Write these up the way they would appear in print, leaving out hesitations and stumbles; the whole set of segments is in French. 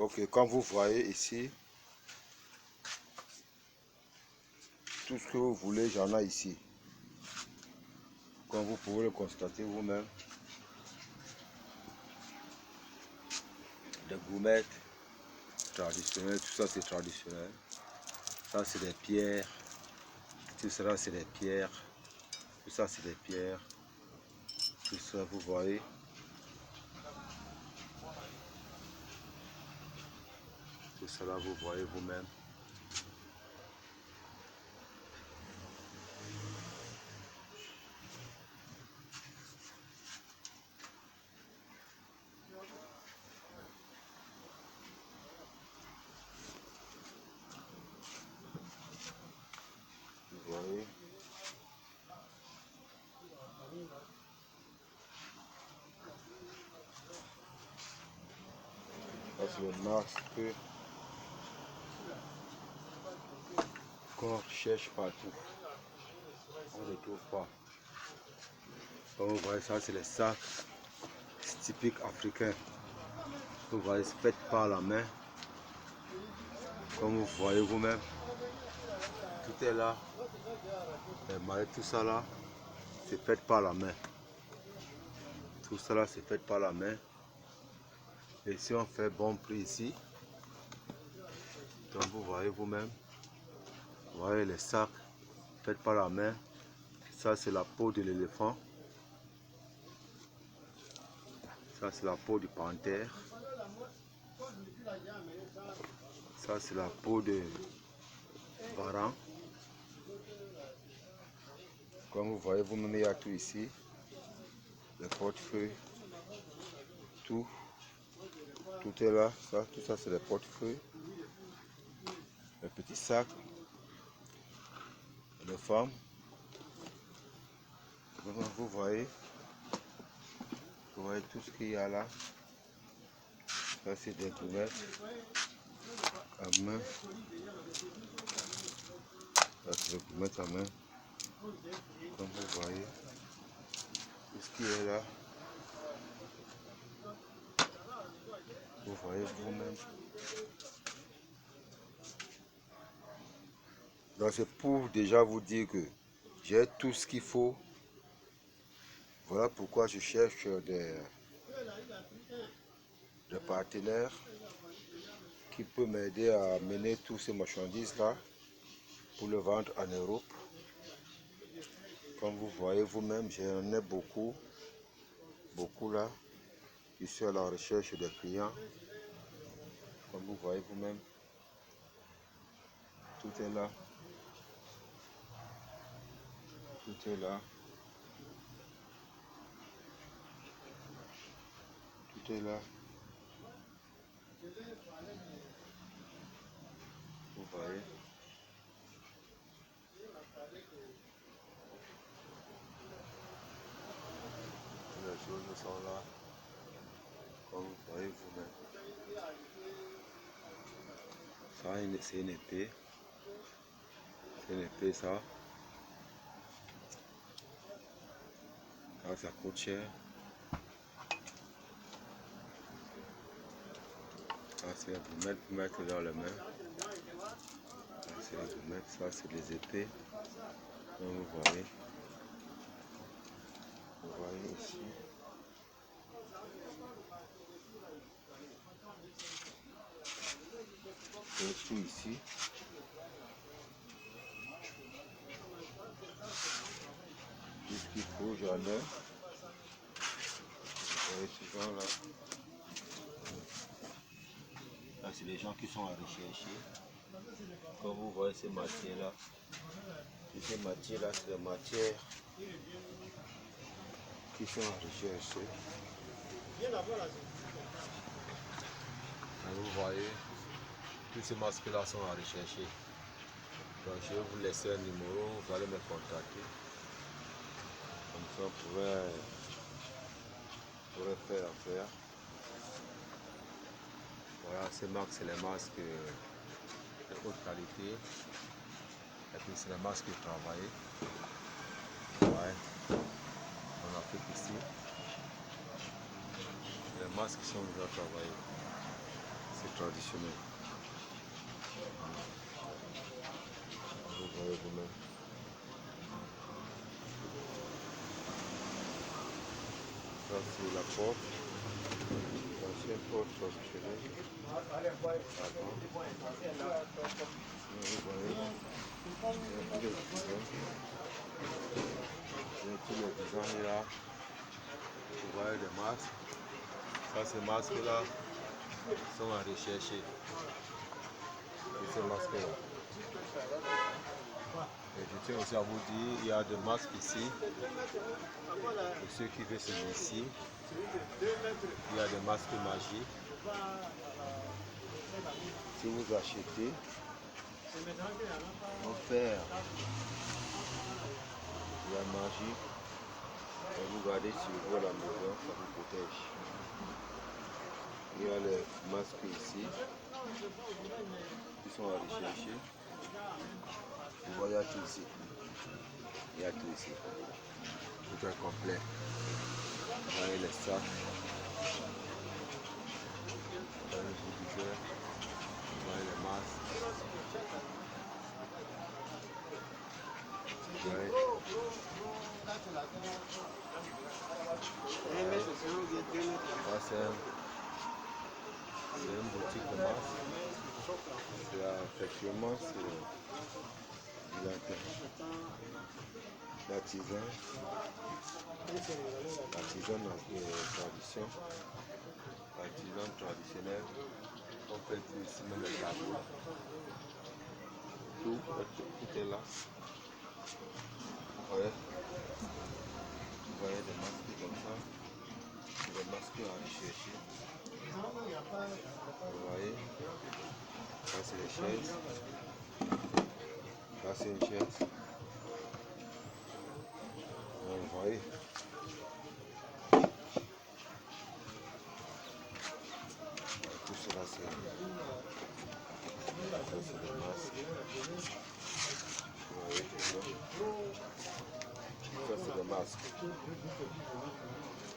Ok, comme vous voyez ici, tout ce que vous voulez, j'en ai ici. Comme vous pouvez le constater vous-même. Des gommettes traditionnelles, tout ça c'est traditionnel. Ça c'est des pierres. Tout cela c'est des pierres. Tout ça c'est des pierres. Tout ça vous voyez. Tout cela vous voyez vous-même. Vous voyez. Ça c'est le masque qu'on cherche partout. On ne trouve pas. Comme vous voyez, ça c'est les sacs typiques africains. Vous voyez, c'est fait par la main. Comme vous voyez vous-même, tout est là. Tout ça là, c'est fait par la main. Tout ça là, c'est fait par la main. Et si on fait bon prix ici, donc vous voyez vous-même, vous voyez les sacs faits par la main. Ça c'est la peau de l'éléphant. Ça c'est la peau du panthère. Ça c'est la peau de varan. Comme vous voyez vous-même, il y a tout ici. Les portefeuilles, tout est là. Ça, tout ça c'est les portefeuilles. Les petits sacs. Les femmes. Vous voyez tout ce qu'il y a là. Ça c'est des gommettes à main. Ça c'est des gommettes à main. Comme vous voyez, tout ce qui est là. Vous voyez vous-même. Donc c'est pour déjà vous dire que j'ai tout ce qu'il faut. Voilà pourquoi je cherche des partenaires qui peuvent m'aider à mener tous ces marchandises là pour le vendre en Europe. Comme vous voyez vous-même, j'en ai beaucoup là. Je suis à la recherche des clients. Comme vous voyez vous-même, tout est là. Tout est là. Tout est là. Vous voyez. Les choses sont là. Comme vous voyez vous-même. Ça, c'est une épée. C'est une épée, ça. Ça coûte cher. Ça, c'est les gommettes pour mettre dans les mains. Ça, c'est les gommettes. Ça, c'est les épées. Comme vous voyez. Vous voyez ici. Et tout ici. Tout ce qu'il faut, j'en ai. Vous voyez ces gens là. Là, c'est les gens qui sont à rechercher. Comme vous voyez ces matières là. Ces matières là, c'est des matières qui sont à rechercher. Vous voyez, tous ces masques là sont à rechercher. Donc je vais vous laisser un numéro, vous allez me contacter. Comme ça, on pourrait faire affaire. Voilà, ces marques, c'est les masques de haute qualité. Et puis c'est les masques travaillés. Ouais. On applique ici. Les masques qui sont déjà travaillés. C'est traditionnel. Vous voyez vous-même. Ça c'est la porte. L'ancienne porte traditionnelle. Vous voyez. Il y a tous les designs là. Vous voyez les masques. Ça ces masques là sont à rechercher. Ces masques là. Et je tiens aussi à vous dire, il y a des masques ici. Pour ceux qui veulent se initier, il y a des masques magiques. Si vous achetez, offert la magie, et vous gardez sur vous à la maison, ça vous protège. Il y a les masques ici qui sont à rechercher. Vous voyez, il y a tout ici. Il y a tout ici. Tout est complet. Vous voyez les sacs. Vous voyez les viseurs. Vous voyez les masques. Vous voyez. Là, c'est une boutique de masques. Effectivement, c'est l'artisan. L'artisan tradition. L'artisan traditionnel. On fait tout ici, même les tableaux. Tout est là. Vous voyez des masques comme ça. Des masques à rechercher. Vous voyez. Ça c'est les chaises. Là c'est une chaise. Vous voyez. Tout cela c'est des masques. Vous voyez tout ça. Ça c'est des masques.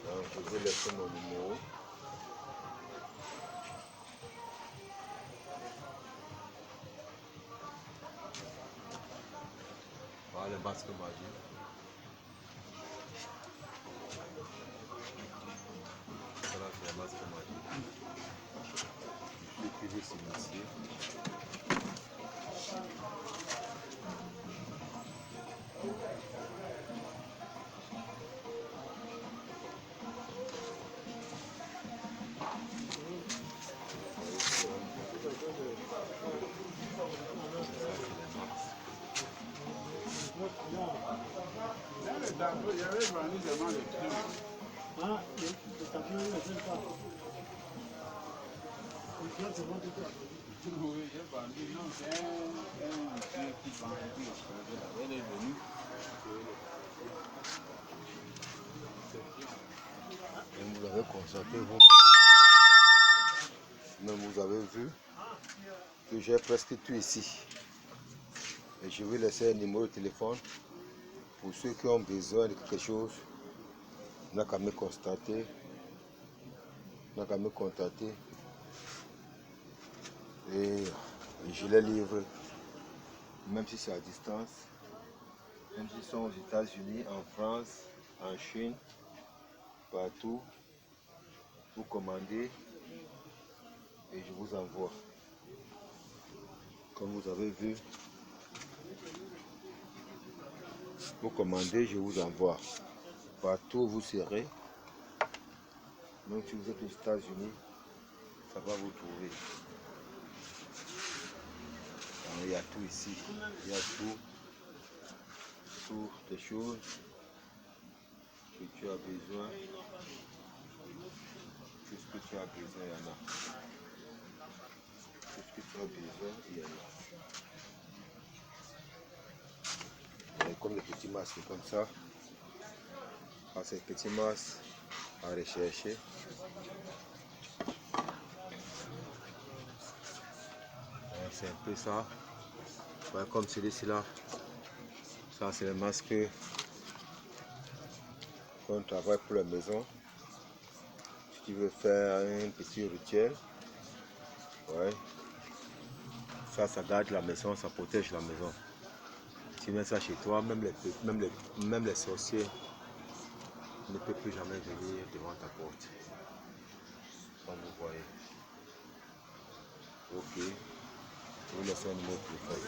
Donc je vais laisser mon numéro. Voilà les masques magiques. Voilà c'est les masques magiques. Ceux qui veulent s'initier. Vous l'avez constaté vous. Mais vous avez vu que j'ai presque tout ici. Et je vais laisser un numéro de téléphone pour ceux qui ont besoin de quelque chose. N'a qu'à me constater. N'a qu'à me contacter. Et je les livre. Même si c'est à distance. Même s'ils sont aux États-Unis, en France, en Chine, partout. Vous commandez et je vous envoie. Comme vous avez vu, vous commandez, je vous envoie. Partout où vous serez, même si vous êtes aux États-Unis, ça va vous trouver. Alors, il y a tout ici, il y a toutes les choses que tu as besoin. Tout ce que tu as besoin, il y en a. Tout ce que tu as besoin, il y en a. Et comme les petits masques comme ça, ces petits masques à rechercher. C'est un peu ça. Ouais, comme celui-ci là. Ça c'est le masque qu'on travaille pour la maison. Si tu veux faire un petit rituel, Ouais. Ça garde la maison, ça protège la maison. Tu mets ça chez toi, même les sorciers ne peuvent plus jamais venir devant ta porte. Comme vous voyez. Ok. Je vous laisse un numéro de téléphone.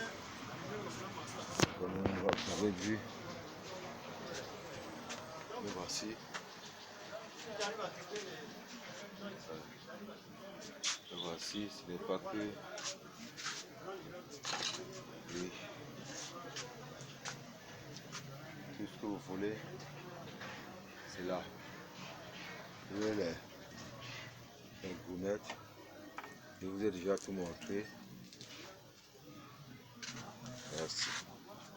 Comme vous avez vu, le voici. Le voici, ce n'est pas que... Oui. Tout ce que vous voulez, c'est là. Vous voulez les gommettes. Je vous ai déjà tout montré. Merci.